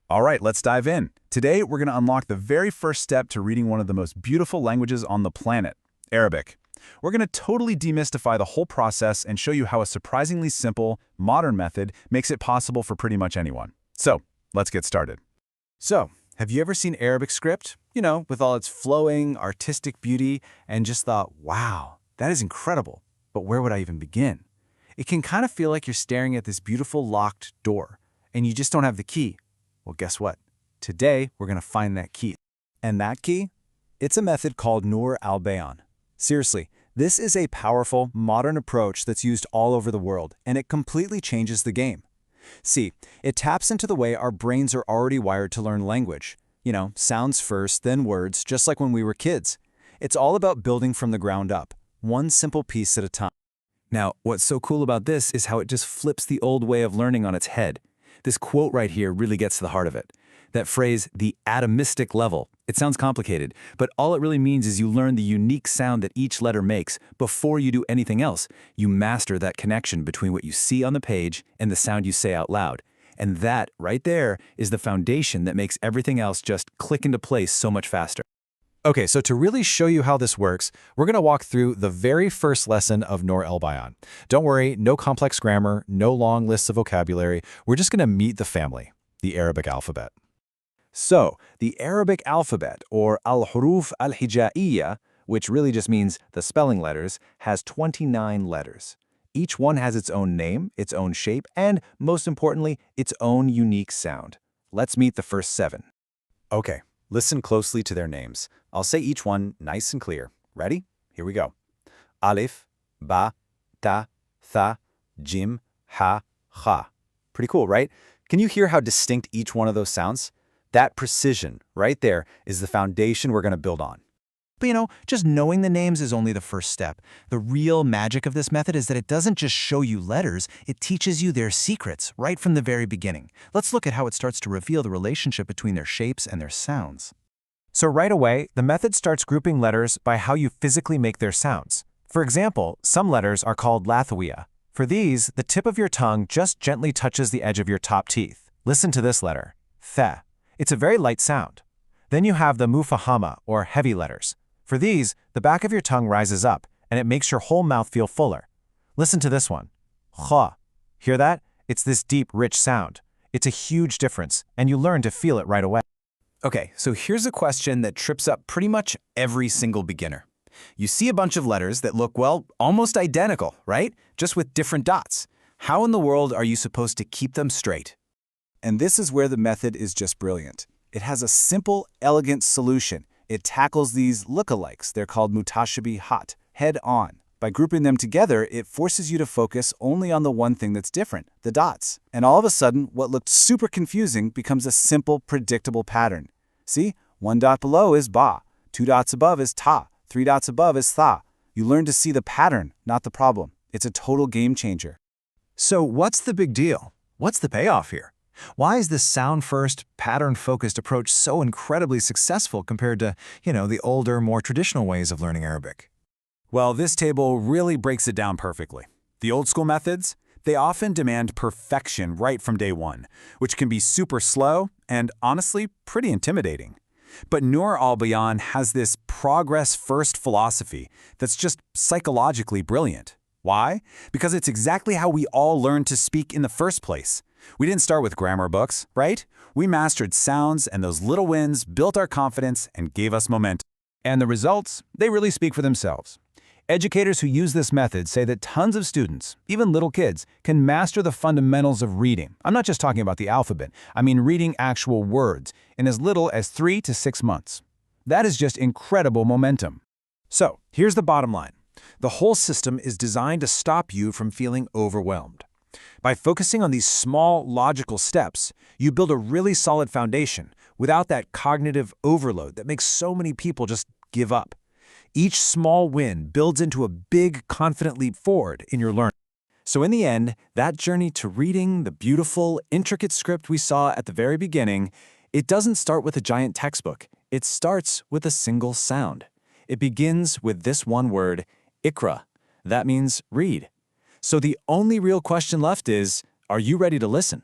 All right, let's dive in. Today, we're going to unlock the very first step to reading one of the most beautiful languages on the planet, Arabic. We're going to totally demystify the whole process and show you how a surprisingly simple, modern method makes it possible for pretty much anyone. So, let's get started. So, have you ever seen Arabic script? You know, with all its flowing, artistic beauty, and just thought, wow, that is incredible. But where would I even begin? It can kind of feel like you're staring at this beautiful locked door, and you just don't have the key. Well, guess what? Today, we're going to find that key. And that key? It's a method called Noor Al-Bayan. Seriously, this is a powerful, modern approach that's used all over the world, and it completely changes the game. See, it taps into the way our brains are already wired to learn language. You know, sounds first, then words, just like when we were kids. It's all about building from the ground up, one simple piece at a time. Now, what's so cool about this is how it just flips the old way of learning on its head. This quote right here really gets to the heart of it. That phrase, the atomistic level, it sounds complicated, but all it really means is you learn the unique sound that each letter makes before you do anything else. You master that connection between what you see on the page and the sound you say out loud. And that, right there, is the foundation that makes everything else just click into place so much faster. Okay, so to really show you how this works, we're going to walk through the very first lesson of Noor Al-Bayan. Don't worry, no complex grammar, no long lists of vocabulary. We're just going to meet the family, the Arabic alphabet. So, the Arabic alphabet, or al-huruf al-hija'iyya, which really just means the spelling letters, has 29 letters. Each one has its own name, its own shape, and, most importantly, its own unique sound. Let's meet the first 7. Okay, listen closely to their names. I'll say each one nice and clear. Ready? Here we go. Alif, ba, ta, tha, jim, ha, kha. Pretty cool, right? Can you hear how distinct each one of those sounds? That precision right there is the foundation we're going to build on. But you know, just knowing the names is only the first step. The real magic of this method is that it doesn't just show you letters, it teaches you their secrets right from the very beginning. Let's look at how it starts to reveal the relationship between their shapes and their sounds. So right away, the method starts grouping letters by how you physically make their sounds. For example, some letters are called lathawiyya. For these, the tip of your tongue just gently touches the edge of your top teeth. Listen to this letter, th. It's a very light sound. Then you have the mufahama, or heavy letters. For these, the back of your tongue rises up, and it makes your whole mouth feel fuller. Listen to this one, kha. Hear that? It's this deep, rich sound. It's a huge difference, and you learn to feel it right away. Okay, so here's a question that trips up pretty much every single beginner. You see a bunch of letters that look, well, almost identical, right? Just with different dots. How in the world are you supposed to keep them straight? And this is where the method is just brilliant. It has a simple, elegant solution. It tackles these lookalikes, they're called mutashabihat, head on. By grouping them together, it forces you to focus only on the one thing that's different, the dots. And all of a sudden, what looked super confusing becomes a simple, predictable pattern. See, 1 dot below is ba, 2 dots above is ta, 3 dots above is tha. You learn to see the pattern, not the problem. It's a total game changer. So what's the big deal? What's the payoff here? Why is this sound-first, pattern-focused approach so incredibly successful compared to, the older, more traditional ways of learning Arabic? Well, this table really breaks it down perfectly. The old school methods, they often demand perfection right from day one, which can be super slow and, honestly, pretty intimidating. But Noor Al-Bayan has this progress-first philosophy that's just psychologically brilliant. Why? Because it's exactly how we all learned to speak in the first place. We didn't start with grammar books, right? We mastered sounds, and those little wins built our confidence and gave us momentum. And the results, they really speak for themselves. Educators who use this method say that tons of students, even little kids, can master the fundamentals of reading. I'm not just talking about the alphabet. I mean reading actual words in as little as 3 to 6 months. That is just incredible momentum. So, here's the bottom line. The whole system is designed to stop you from feeling overwhelmed. By focusing on these small, logical steps, you build a really solid foundation without that cognitive overload that makes so many people just give up. Each small win builds into a big, confident leap forward in your learning. So in the end, that journey to reading the beautiful, intricate script we saw at the very beginning, it doesn't start with a giant textbook. It starts with a single sound. It begins with this one word, ikra. That means read. So the only real question left is, are you ready to listen?